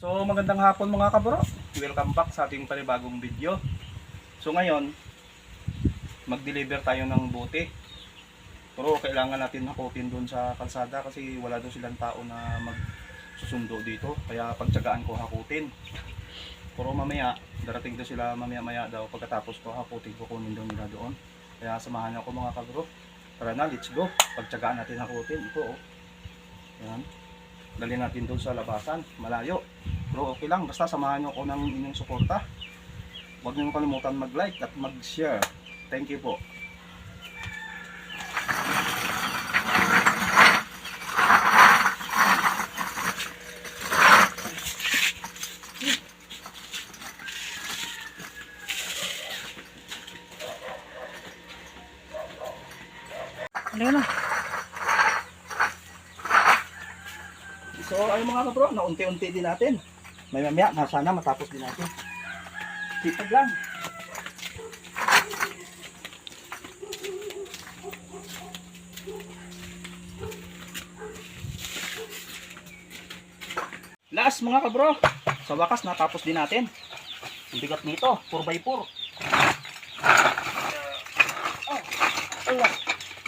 So magandang hapon mga kabro, welcome back sa ating panibagong video. So ngayon, mag-deliver tayo ng bote. Pero kailangan natin hakutin doon sa kalsada kasi wala doon silang tao na magsusundo dito. Kaya pagtsagaan ko hakutin. Pero mamaya, darating doon sila mamaya-maya daw. Pagkatapos ko hakutin, kukunin doon nila doon. Kaya samahan niyo ako mga kabro. Tara na, let's go. Pagtsagaan natin hakutin. Ito oh. Yan. Dali natin doon sa labasan, malayo. Pero okay lang, basta samahan nyo ako ng inyong suporta. Huwag nyo kalimutan mag-like at mag-share. Thank you po. Ano na? So ayun mga kabro, naunti-unti din natin. May mamaya, sana matapos din natin. Sipag lang. Last mga kabro, sa wakas natapos din natin. Ang bigat nito, 4x4.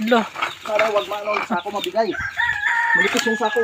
Lo. Para wag maano yung sako mabigay. Malipis yung sako.